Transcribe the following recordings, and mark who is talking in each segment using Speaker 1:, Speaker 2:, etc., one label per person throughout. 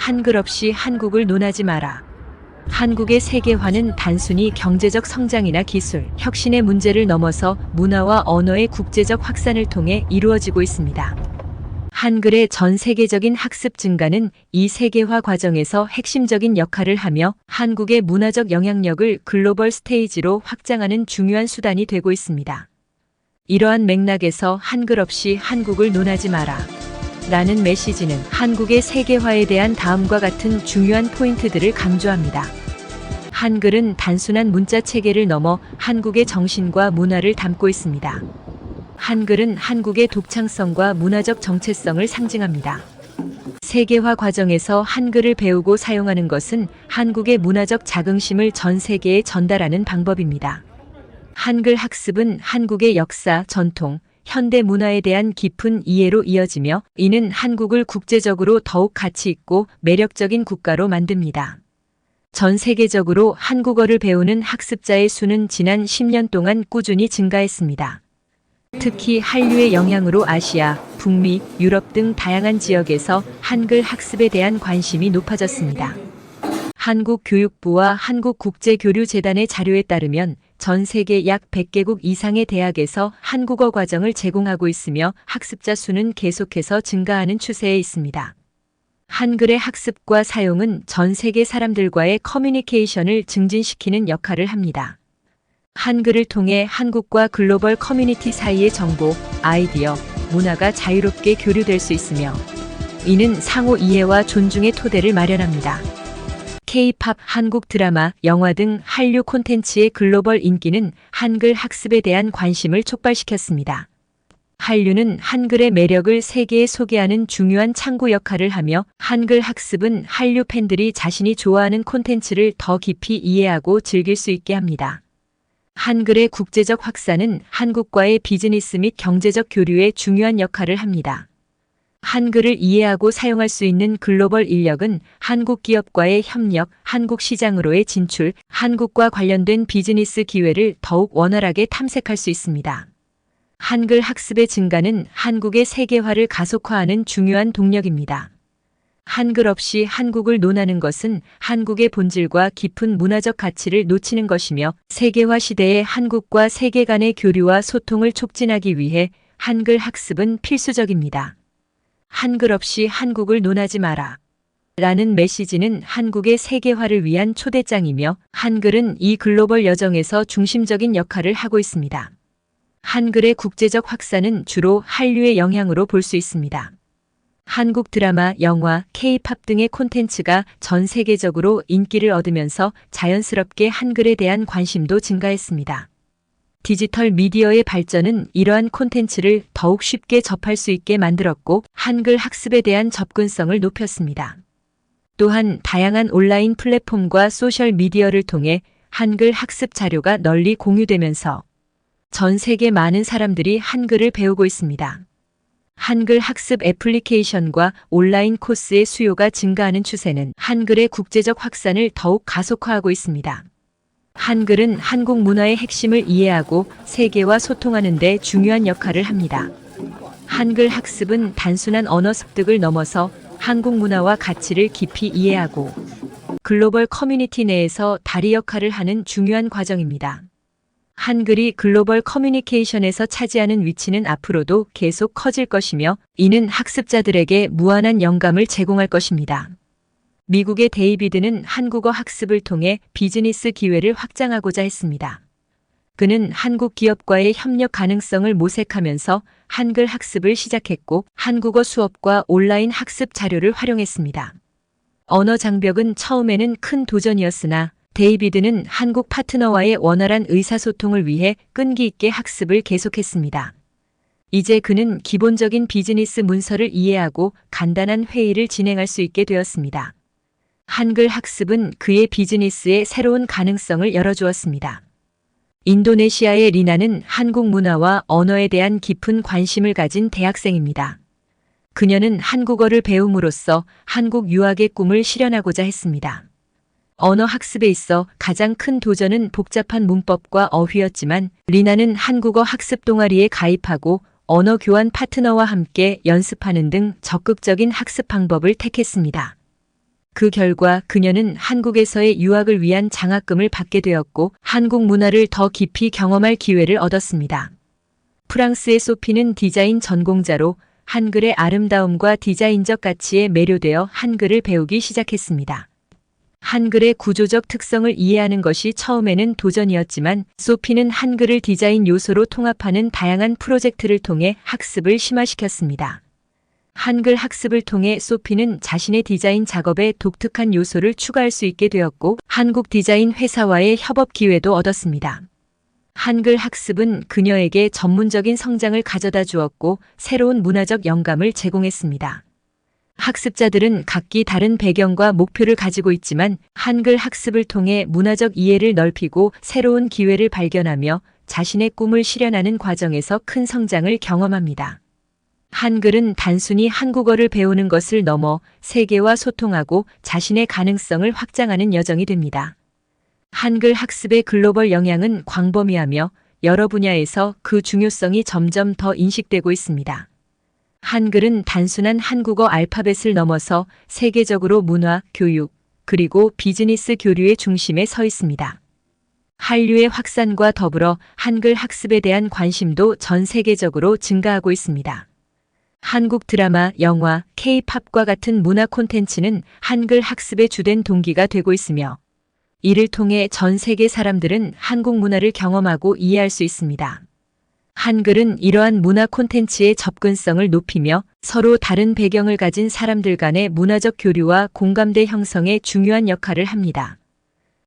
Speaker 1: 한글 없이 한국을 논하지 마라. 한국의 세계화는 단순히 경제적 성장이나 기술, 혁신의 문제를 넘어서 문화와 언어의 국제적 확산을 통해 이루어지고 있습니다. 한글의 전 세계적인 학습 증가는 이 세계화 과정에서 핵심적인 역할을 하며 한국의 문화적 영향력을 글로벌 스테이지로 확장하는 중요한 수단이 되고 있습니다. 이러한 맥락에서 한글 없이 한국을 논하지 마라. 라는 메시지는 한국의 세계화에 대한 다음과 같은 중요한 포인트들을 강조합니다. 한글은 단순한 문자 체계를 넘어 한국의 정신과 문화를 담고 있습니다. 한글은 한국의 독창성과 문화적 정체성을 상징합니다. 세계화 과정에서 한글을 배우고 사용하는 것은 한국의 문화적 자긍심을 전 세계에 전달하는 방법입니다. 한글 학습은 한국의 역사, 전통, 현대 문화에 대한 깊은 이해로 이어지며 이는 한국을 국제적으로 더욱 가치 있고 매력적인 국가로 만듭니다. 전 세계적으로 한국어를 배우는 학습자의 수는 지난 10년 동안 꾸준히 증가했습니다. 특히 한류의 영향으로 아시아, 북미, 유럽 등 다양한 지역에서 한글 학습에 대한 관심이 높아졌습니다. 한국교육부와 한국국제교류재단의 자료에 따르면 전 세계 약 100개국 이상의 대학에서 한국어 과정을 제공하고 있으며 학습자 수는 계속해서 증가하는 추세에 있습니다. 한글의 학습과 사용은 전 세계 사람들과의 커뮤니케이션을 증진시키는 역할을 합니다. 한글을 통해 한국과 글로벌 커뮤니티 사이의 정보, 아이디어, 문화가 자유롭게 교류될 수 있으며 이는 상호 이해와 존중의 토대를 마련합니다. K-팝, 한국 드라마, 영화 등 한류 콘텐츠의 글로벌 인기는 한글 학습에 대한 관심을 촉발시켰습니다. 한류는 한글의 매력을 세계에 소개하는 중요한 창구 역할을 하며 한글 학습은 한류 팬들이 자신이 좋아하는 콘텐츠를 더 깊이 이해하고 즐길 수 있게 합니다. 한글의 국제적 확산은 한국과의 비즈니스 및 경제적 교류에 중요한 역할을 합니다. 한글을 이해하고 사용할 수 있는 글로벌 인력은 한국 기업과의 협력, 한국 시장으로의 진출, 한국과 관련된 비즈니스 기회를 더욱 원활하게 탐색할 수 있습니다. 한글 학습의 증가는 한국의 세계화를 가속화하는 중요한 동력입니다. 한글 없이 한국을 논하는 것은 한국의 본질과 깊은 문화적 가치를 놓치는 것이며 세계화 시대의 한국과 세계 간의 교류와 소통을 촉진하기 위해 한글 학습은 필수적입니다. 한글 없이 한국을 논하지 마라. 라는 메시지는 한국의 세계화를 위한 초대장이며 한글은 이 글로벌 여정에서 중심적인 역할을 하고 있습니다. 한글의 국제적 확산은 주로 한류의 영향으로 볼 수 있습니다. 한국 드라마, 영화, K-팝 등의 콘텐츠가 전 세계적으로 인기를 얻으면서 자연스럽게 한글에 대한 관심도 증가했습니다. 디지털 미디어의 발전은 이러한 콘텐츠를 더욱 쉽게 접할 수 있게 만들었고 한글 학습에 대한 접근성을 높였습니다. 또한 다양한 온라인 플랫폼과 소셜 미디어를 통해 한글 학습 자료가 널리 공유되면서 전 세계 많은 사람들이 한글을 배우고 있습니다. 한글 학습 애플리케이션과 온라인 코스의 수요가 증가하는 추세는 한글의 국제적 확산을 더욱 가속화하고 있습니다. 한글은 한국 문화의 핵심을 이해하고 세계와 소통하는 데 중요한 역할을 합니다. 한글 학습은 단순한 언어 습득을 넘어서 한국 문화와 가치를 깊이 이해하고 글로벌 커뮤니티 내에서 다리 역할을 하는 중요한 과정입니다. 한글이 글로벌 커뮤니케이션에서 차지하는 위치는 앞으로도 계속 커질 것이며 이는 학습자들에게 무한한 영감을 제공할 것입니다. 미국의 데이비드는 한국어 학습을 통해 비즈니스 기회를 확장하고자 했습니다. 그는 한국 기업과의 협력 가능성을 모색하면서 한글 학습을 시작했고 한국어 수업과 온라인 학습 자료를 활용했습니다. 언어 장벽은 처음에는 큰 도전이었으나 데이비드는 한국 파트너와의 원활한 의사소통을 위해 끈기 있게 학습을 계속했습니다. 이제 그는 기본적인 비즈니스 문서를 이해하고 간단한 회의를 진행할 수 있게 되었습니다. 한글 학습은 그의 비즈니스에 새로운 가능성을 열어주었습니다. 인도네시아의 리나는 한국 문화와 언어에 대한 깊은 관심을 가진 대학생입니다. 그녀는 한국어를 배움으로써 한국 유학의 꿈을 실현하고자 했습니다. 언어 학습에 있어 가장 큰 도전은 복잡한 문법과 어휘였지만 리나는 한국어 학습 동아리에 가입하고 언어 교환 파트너와 함께 연습하는 등 적극적인 학습 방법을 택했습니다. 그 결과 그녀는 한국에서의 유학을 위한 장학금을 받게 되었고 한국 문화를 더 깊이 경험할 기회를 얻었습니다. 프랑스의 소피는 디자인 전공자로 한글의 아름다움과 디자인적 가치에 매료되어 한글을 배우기 시작했습니다. 한글의 구조적 특성을 이해하는 것이 처음에는 도전이었지만 소피는 한글을 디자인 요소로 통합하는 다양한 프로젝트를 통해 학습을 심화시켰습니다. 한글 학습을 통해 소피는 자신의 디자인 작업에 독특한 요소를 추가할 수 있게 되었고 한국 디자인 회사와의 협업 기회도 얻었습니다. 한글 학습은 그녀에게 전문적인 성장을 가져다 주었고 새로운 문화적 영감을 제공했습니다. 학습자들은 각기 다른 배경과 목표를 가지고 있지만 한글 학습을 통해 문화적 이해를 넓히고 새로운 기회를 발견하며 자신의 꿈을 실현하는 과정에서 큰 성장을 경험합니다. 한글은 단순히 한국어를 배우는 것을 넘어 세계와 소통하고 자신의 가능성을 확장하는 여정이 됩니다. 한글 학습의 글로벌 영향은 광범위하며 여러 분야에서 그 중요성이 점점 더 인식되고 있습니다. 한글은 단순한 한국어 알파벳을 넘어서 세계적으로 문화, 교육, 그리고 비즈니스 교류의 중심에 서 있습니다. 한류의 확산과 더불어 한글 학습에 대한 관심도 전 세계적으로 증가하고 있습니다. 한국 드라마, 영화, K-팝과 같은 문화 콘텐츠는 한글 학습의 주된 동기가 되고 있으며 이를 통해 전 세계 사람들은 한국 문화를 경험하고 이해할 수 있습니다. 한글은 이러한 문화 콘텐츠의 접근성을 높이며 서로 다른 배경을 가진 사람들 간의 문화적 교류와 공감대 형성에 중요한 역할을 합니다.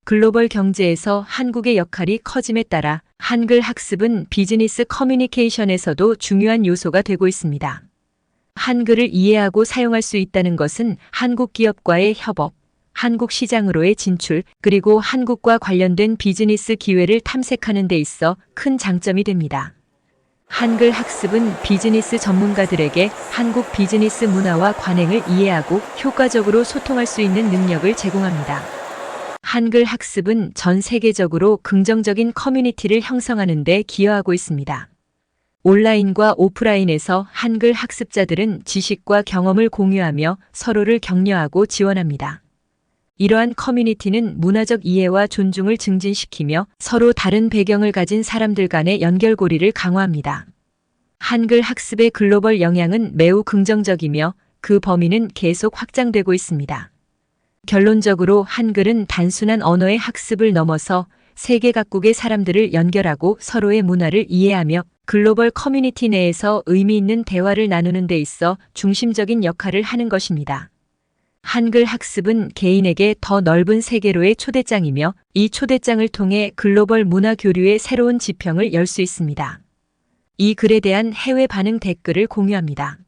Speaker 1: 글로벌 경제에서 한국의 역할이 커짐에 따라 한글 학습은 비즈니스 커뮤니케이션에서도 중요한 요소가 되고 있습니다. 한글을 이해하고 사용할 수 있다는 것은 한국 기업과의 협업, 한국 시장으로의 진출, 그리고 한국과 관련된 비즈니스 기회를 탐색하는 데 있어 큰 장점이 됩니다. 한글 학습은 비즈니스 전문가들에게 한국 비즈니스 문화와 관행을 이해하고 효과적으로 소통할 수 있는 능력을 제공합니다. 한글 학습은 전 세계적으로 긍정적인 커뮤니티를 형성하는 데 기여하고 있습니다. 온라인과 오프라인에서 한글 학습자들은 지식과 경험을 공유하며 서로를 격려하고 지원합니다. 이러한 커뮤니티는 문화적 이해와 존중을 증진시키며 서로 다른 배경을 가진 사람들 간의 연결고리를 강화합니다. 한글 학습의 글로벌 영향은 매우 긍정적이며 그 범위는 계속 확장되고 있습니다. 결론적으로 한글은 단순한 언어의 학습을 넘어서 세계 각국의 사람들을 연결하고 서로의 문화를 이해하며 글로벌 커뮤니티 내에서 의미 있는 대화를 나누는 데 있어 중심적인 역할을 하는 것입니다. 한글 학습은 개인에게 더 넓은 세계로의 초대장이며 이 초대장을 통해 글로벌 문화 교류의 새로운 지평을 열 수 있습니다. 이 글에 대한 해외 반응 댓글을 공유합니다.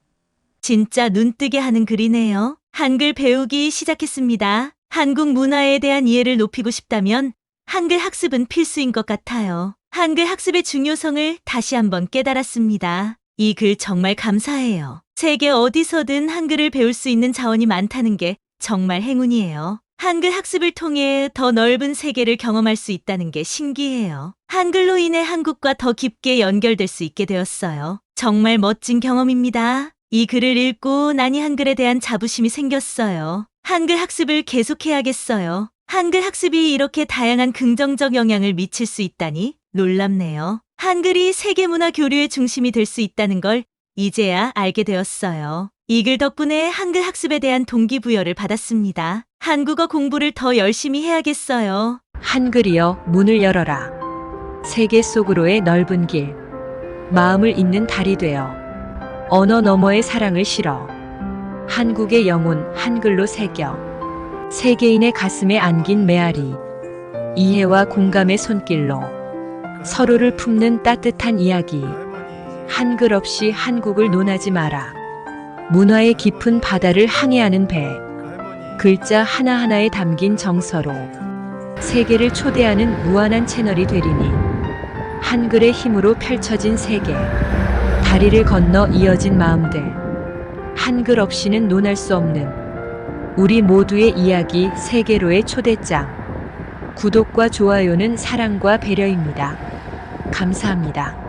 Speaker 2: 진짜 눈뜨게 하는 글이네요. 한글 배우기 시작했습니다. 한국 문화에 대한 이해를 높이고 싶다면 한글 학습은 필수인 것 같아요. 한글 학습의 중요성을 다시 한번 깨달았습니다. 이 글 정말 감사해요. 세계 어디서든 한글을 배울 수 있는 자원이 많다는 게 정말 행운이에요. 한글 학습을 통해 더 넓은 세계를 경험할 수 있다는 게 신기해요. 한글로 인해 한국과 더 깊게 연결될 수 있게 되었어요. 정말 멋진 경험입니다. 이 글을 읽고 나니 한글에 대한 자부심이 생겼어요. 한글 학습을 계속해야겠어요. 한글 학습이 이렇게 다양한 긍정적 영향을 미칠 수 있다니 놀랍네요. 한글이 세계문화 교류의 중심이 될 수 있다는 걸 이제야 알게 되었어요. 이 글 덕분에 한글 학습에 대한 동기부여를 받았습니다. 한국어 공부를 더 열심히 해야겠어요.
Speaker 1: 한글이여 문을 열어라. 세계 속으로의 넓은 길. 마음을 잇는 달이 되어 언어 너머의 사랑을 실어 한국의 영혼 한글로 새겨 세계인의 가슴에 안긴 메아리. 이해와 공감의 손길로 서로를 품는 따뜻한 이야기. 한글 없이 한국을 논하지 마라. 문화의 깊은 바다를 항해하는 배. 글자 하나하나에 담긴 정서로 세계를 초대하는 무한한 채널이 되리니 한글의 힘으로 펼쳐진 세계. 다리를 건너 이어진 마음들. 한글 없이는 논할 수 없는 우리 모두의 이야기 세계로의 초대장. 구독과 좋아요는 사랑과 배려입니다. 감사합니다.